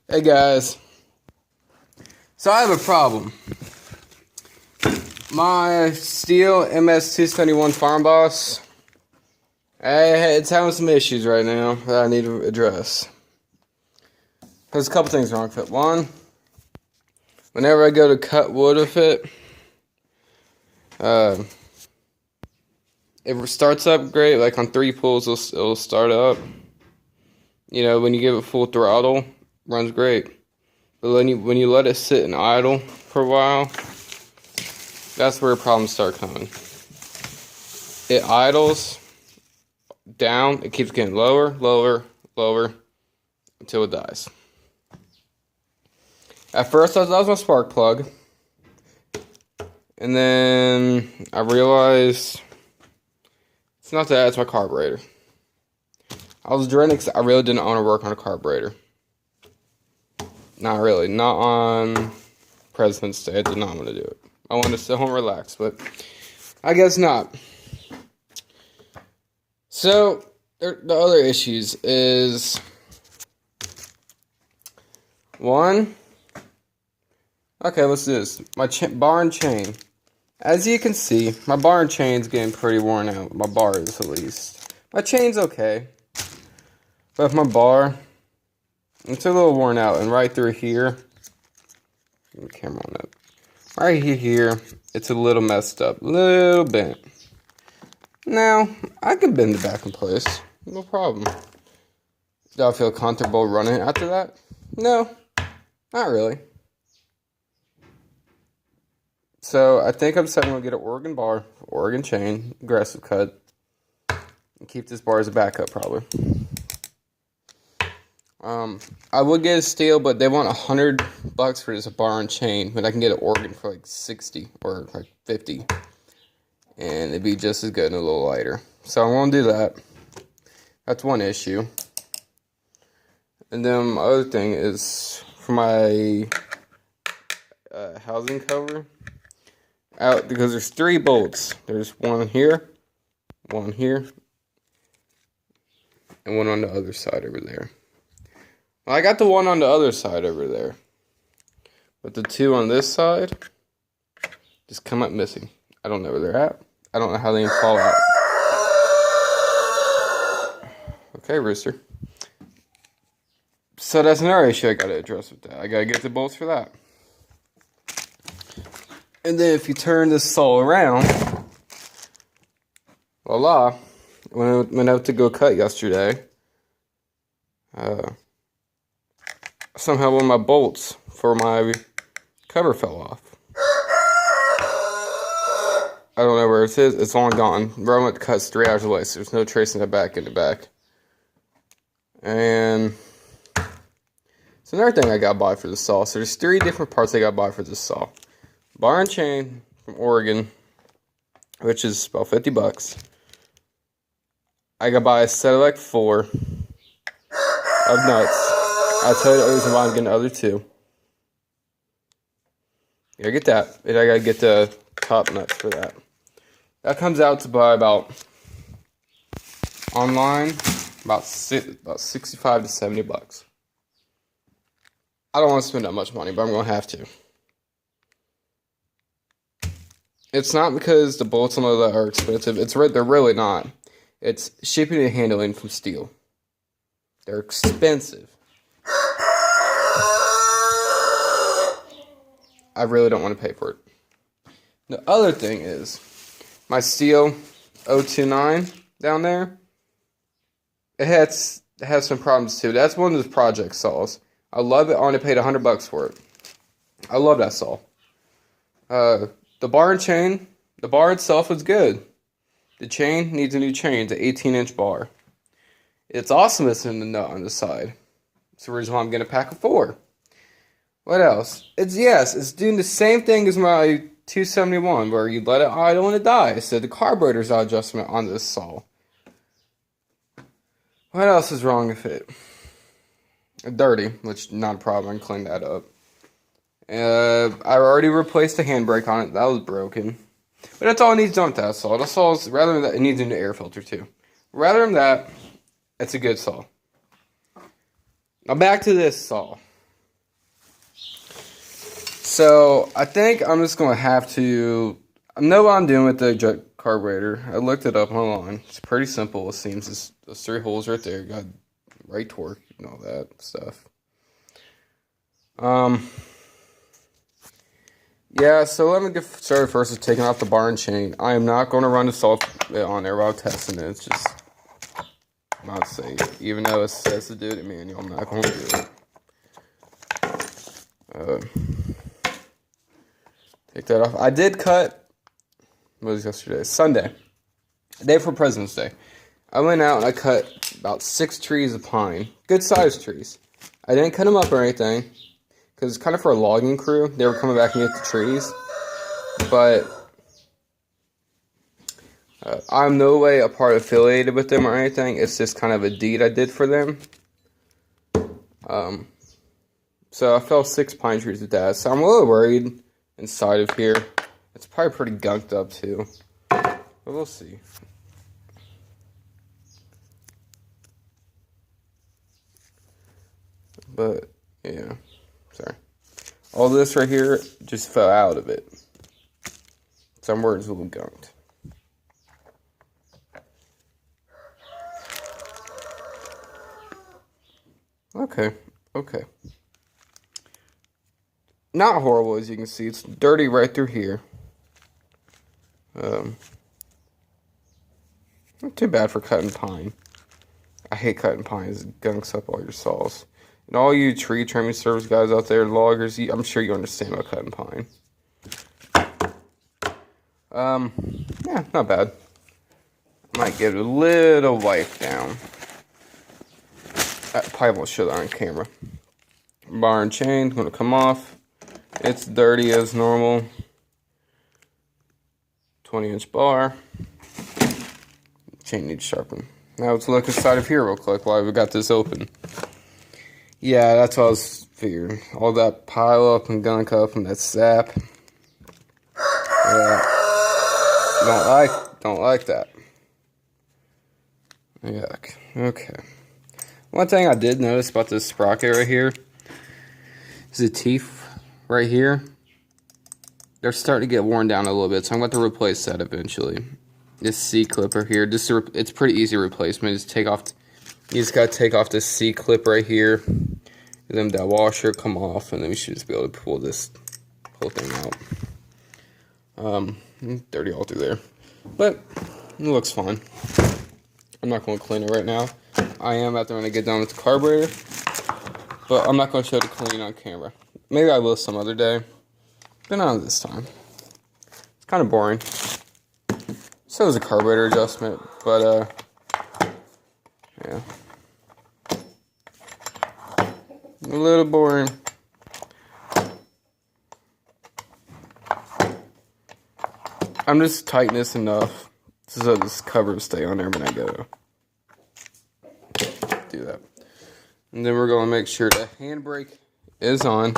Hey guys, so I have a problem. My stihl MS-271 Farm Boss, it's having some issues right now that I need to address. There's a couple things wrong with it. One, whenever I go to cut wood with it, it starts up great. Like on 3 pulls, it'll start up. You know, when you give it full throttle, runs great. But when you let it sit and idle for a while, that's where problems start coming. It idles down, it keeps getting lower, lower, lower, until it dies. At first, that was my spark plug. And then I realized it's not that, it's my carburetor. I was dreading because I really didn't want to work on a carburetor. Not really. Not on President's Day. I did not want to do it. I wanted to sit home and relax, but I guess not. So, the other issues is, one, okay, let's do this. My bar and chain. As you can see, my bar and chain's getting pretty worn out. My bar is, at least. My chain's okay. But my bar, it's a little worn out, and right through here, the camera on it. Right here, it's a little messed up, little bent. Now, I can bend it back in place, no problem. Do I feel comfortable running after that? No, not really. So, I think I'm deciding to get an Oregon bar, Oregon chain, aggressive cut, and keep this bar as a backup probably. I would get a stihl, but they want $100 for just a bar and chain, but I can get an Oregon for like 60 or like 50, and it'd be just as good and a little lighter. So I'm gonna do that. That's one issue. And then my other thing is for my housing cover out, because there's 3 bolts. There's one here, and one on the other side over there. Well, I got the one on the other side over there, but the 2 on this side just come up missing. I don't know where they're at. I don't know how they even fall out. Okay, Rooster. So that's another issue I gotta address with that. I gotta get the bolts for that. And then if you turn this saw around, voila, when I went out to go cut yesterday, somehow one of my bolts for my cover fell off. I don't know where it is. It's long gone. Where I went to cut 3 hours away, so there's no tracing it back in the back. And it's another thing I got to buy for the saw. So there's 3 different parts I got to buy for this saw. Bar and chain from Oregon, which is about $50. I got to buy a set of like 4 of nuts. I'll tell you the reason why I'm getting the other 2. I gotta get that. And I gotta get the top nuts for that. That comes out to buy about, online, about 65 to $70. I don't want to spend that much money, but I'm gonna have to. It's not because the bolts on that are expensive. They're really not. It's shipping and handling from stihl. They're expensive. I really don't want to pay for it. The other thing is, my stihl 029 down there, it has some problems too. That's one of those project saws. I love it. I only paid $100 for it. I love that saw. The bar and chain, the bar itself is good. The chain needs a new chain. It's an 18-inch bar. It's also missing the nut on the side. That's the reason why I'm getting a pack of 4. What else? It's doing the same thing as my 271, where you let it idle and it dies. So the carburetor's out adjustment on this saw. What else is wrong with it? Dirty, which not a problem. I can clean that up. I already replaced the handbrake on it. That was broken. But that's all it needs done with that saw. The saw is, rather than that, it needs a new air filter too. Rather than that, it's a good saw. Now back to this saw. So I think I'm just gonna have to. I know what I'm doing with the jet carburetor. I looked it up online. It's pretty simple. It seems it's those 3 holes right there. Got right torque and all that stuff. Yeah. So let me get started first with taking off the bar and chain. I am not going to run the salt on there while testing it. It's just not safe. Even though it says to do it in manual, I'm not going to do it. Take that off. I did cut. What was yesterday? Sunday. The day for President's Day. I went out and I cut about 6 trees of pine. Good sized trees. I didn't cut them up or anything. Because it's kind of for a logging crew. They were coming back and get the trees. But I'm no way a part affiliated with them or anything. It's just kind of a deed I did for them. So I fell 6 pine trees with that. So I'm a little worried inside of here. It's probably pretty gunked up too. But we'll see. But, yeah. Sorry. All this right here just fell out of it. Some words a little gunked. Okay. Not horrible, as you can see. It's dirty right through here. Not too bad for cutting pine. I hate cutting pine. It gunks up all your saws. And all you tree trimming service guys out there, loggers, I'm sure you understand about cutting pine. Yeah, not bad. Might get a little wipe down. I probably won't show that on camera. Bar and chain, gonna come off. It's dirty as normal. 20-inch bar. Chain needs sharpened. Now let's look inside of here real quick while we got this open. Yeah, that's what I was figuring. All that pile up and gunk up and that sap. Yeah. Don't like that. Yuck. Okay. One thing I did notice about this sprocket right here is the teeth right here. They're starting to get worn down a little bit, so I'm going to replace that eventually. This C-clip right here, it's pretty easy replacement. You just got to take off this C-clip right here, and then that washer come off, and then we should just be able to pull this whole thing out. Dirty all through there, but it looks fine. I'm not going to clean it right now. I am after when I get done with the carburetor, but I'm not going to show the clean on camera. Maybe I will some other day, but not this time. It's kind of boring. So is a carburetor adjustment, but yeah, a little boring. I'm just tightening this enough so this cover will stay on there when I go. Do that. And then we're going to make sure the handbrake is on.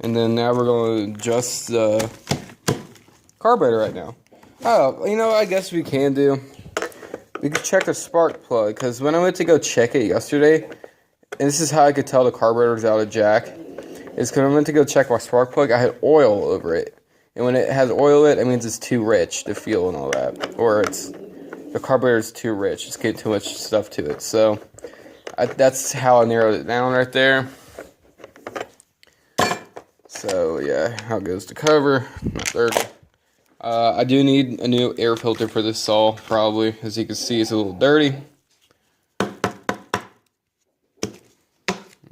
And then now we're going to adjust the carburetor right now. Oh, you know, I guess we can do. We could check the spark plug, because when I went to go check it yesterday, and this is how I could tell the carburetor's out of jack, is because when I went to go check my spark plug, I had oil over it. And when it has oil in it, it means it's too rich, the fuel and all that. Or the carburetor's too rich, it's getting too much stuff to it. So, that's how I narrowed it down right there. So, yeah, how goes the cover? Not dirty. I do need a new air filter for this saw, probably. As you can see, it's a little dirty.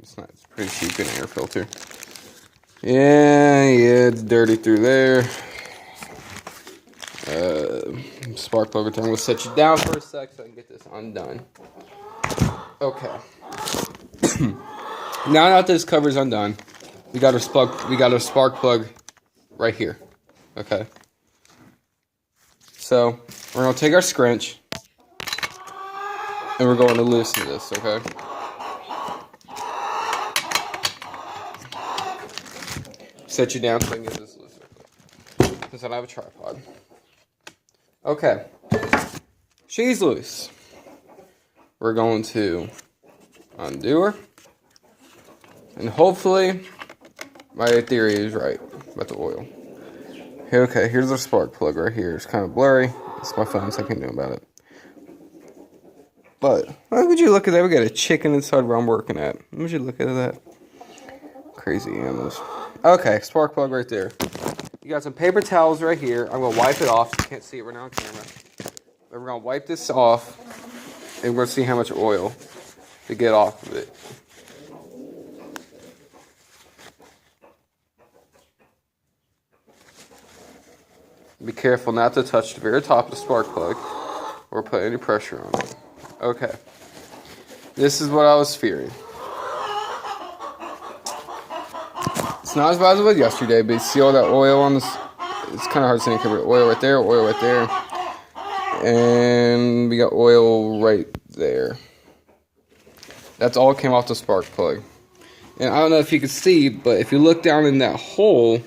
It's pretty cheap, an air filter. Yeah, it's dirty through there. Spark plug return. We'll set you down for a sec so I can get this undone. Okay. Now that this cover's undone, we got our spark plug right here. Okay. So we're gonna take our scrunch and we're going to loosen this. Okay. Set you down so I can get this loose. Since I don't have a tripod. Okay. She's loose. We're going to undo her. And hopefully My theory is right about the oil. Okay, here's our spark plug right here. It's kind of blurry. It's my phone, so I can't do about it. But, why would you look at that? We got a chicken inside where I'm working at. Would you look at that? Crazy animals. Okay, spark plug right there. You got some paper towels right here. I'm going to wipe it off. You can't see it right now on camera. But we're going to wipe this off. And we're going to see how much oil to get off of it. Be careful not to touch the very top of the spark plug or put any pressure on it. Okay. This is what I was fearing. It's not as bad as it was yesterday, but you see all that oil on this? It's kind of hard to see. Oil right there, oil right there. And we got oil right there. That's all came off the spark plug. And I don't know if you can see, but if you look down in that hole,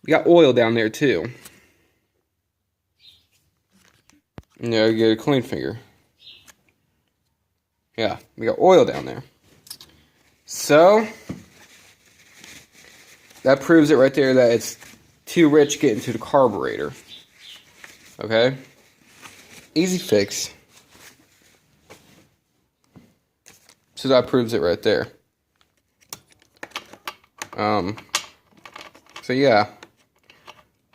we got oil down there too. You know, you get a clean finger. Yeah, we got oil down there. So, that proves it right there that it's too rich getting to the carburetor. Okay? Easy fix. So that proves it right there. So yeah.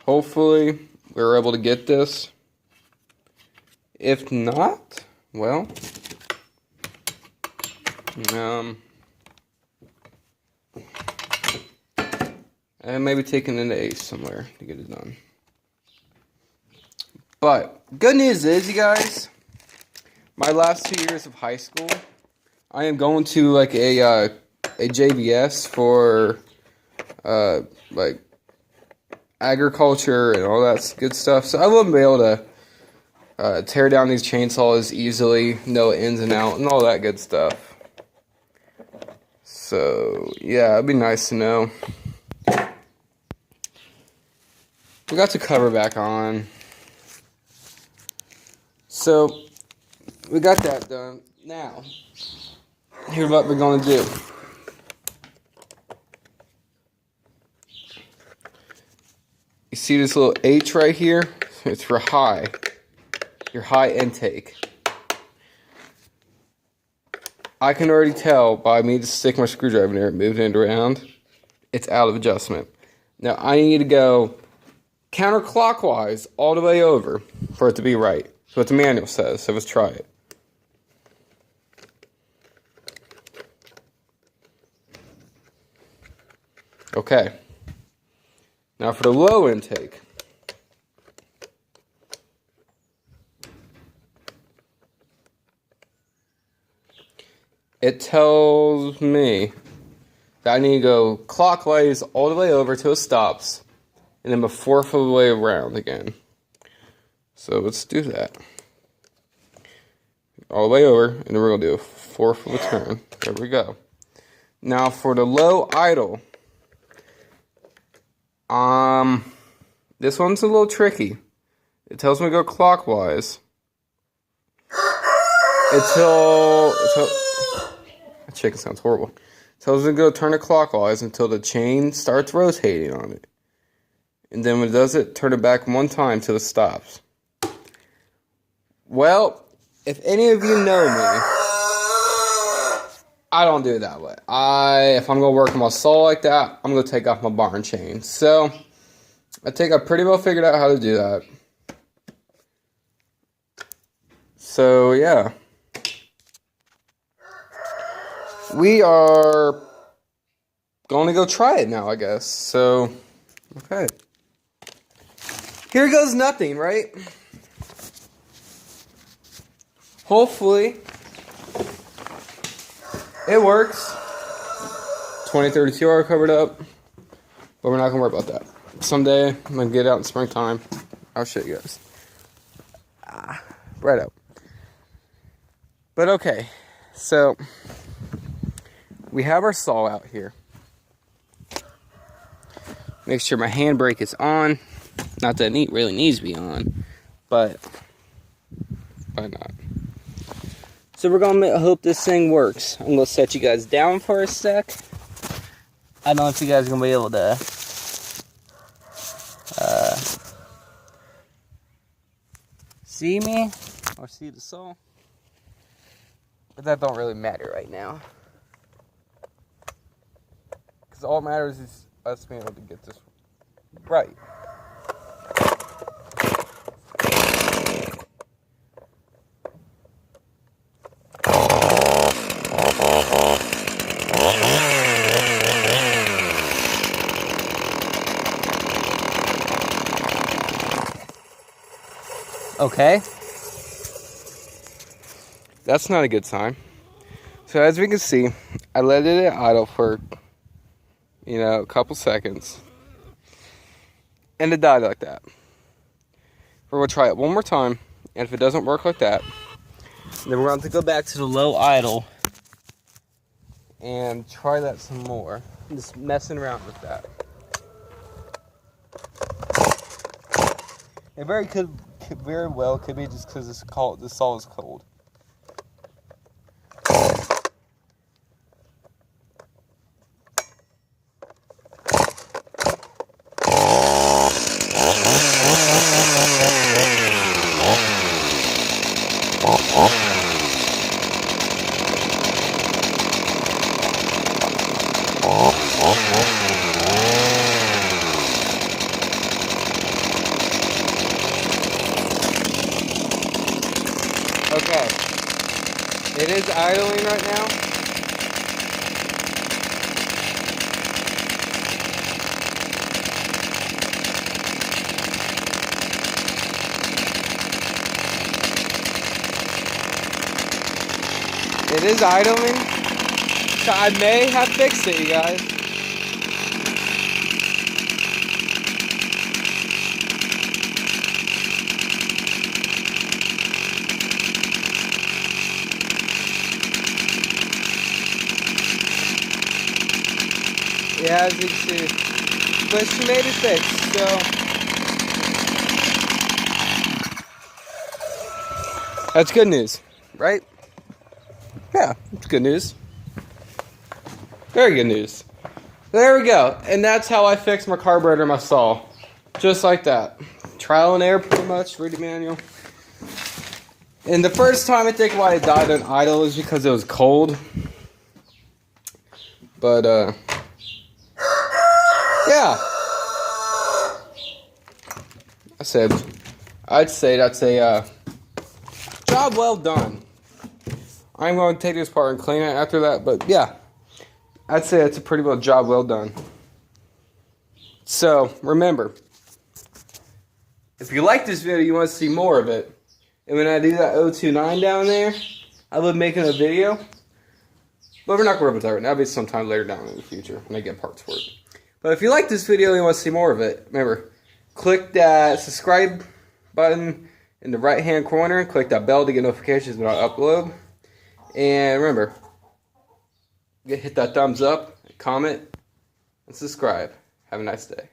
Hopefully, we were able to get this. If not, well, and maybe taking it into Ace somewhere to get it done. But good news is, you guys, my last 2 years of high school, I am going to like a JVS for like agriculture and all that good stuff. So I wouldn't be able to tear down these chainsaws easily, know ins and out, and all that good stuff. So yeah, it'd be nice to know. We got the cover back on. So we got that done. Now, here's what we're going to do. You see this little H right here? It's for high. Your high intake. I can already tell by me just sticking my screwdriver in there and moving it around, it's out of adjustment. Now I need to go counterclockwise all the way over for it to be right. That's what the manual says, so let's try it. Okay. Now for the low intake. It tells me that I need to go clockwise all the way over till it stops, and then a fourth of the way around again. So let's do that. All the way over, and then we're going to do a fourth of a turn. There we go. Now for the low idle. This one's a little tricky. It tells me to go clockwise. Until that chicken sounds horrible. It tells me to go turn it clockwise until the chain starts rotating on it. And then when it does it, turn it back one time till it stops. Well, if any of you know me, I don't do it that way. If I'm going to work on my saw like that, I'm going to take off my barn chain. So, I think I pretty well figured out how to do that. So, yeah. We are going to go try it now, I guess. So, okay. Here goes nothing, right? Hopefully, it works. 2032 are covered up, but we're not going to worry about that. Someday, I'm going to get out in springtime. I'll show you guys. Right out. But okay, so we have our saw out here. Make sure my handbrake is on. Not that it really needs to be on, but why not? So we're going to hope this thing works. I'm going to set you guys down for a sec. I don't know if you guys are going to be able to see me or see the saw. But that don't really matter right now. Because all that matters is us being able to get this right. Okay. That's not a good sign. So as we can see, I let it idle for, a couple seconds. And it died like that. We're going to try it one more time. And if it doesn't work like that, Then we're going to go back to the low idle. and try that some more. Just messing around with that. It very well could be just because the saw is cold. Okay. It is idling right now. It is idling. So I may have fixed it, you guys. Yeah, as you can see. But she made it fix, so. That's good news, right? Yeah, it's good news. Very good news. There we go. And that's how I fixed my carburetor, my saw. Just like that. Trial and error, pretty much. Read the manual. And the first time I think why it died on idle is because it was cold. But, yeah. I'd say that's a job well done. I'm going to take this part and clean it after that, but yeah. I'd say it's a pretty well job well done. So, remember, if you like this video, you want to see more of it, and when I do that 029 down there, I will be making a video. But we're not going to worry about that right now. That'll be sometime later down in the future when I get parts for it. But if you like this video and you want to see more of it, remember, click that subscribe button in the right hand corner. Click that bell to get notifications when I upload. And remember, hit that thumbs up, comment, and subscribe. Have a nice day.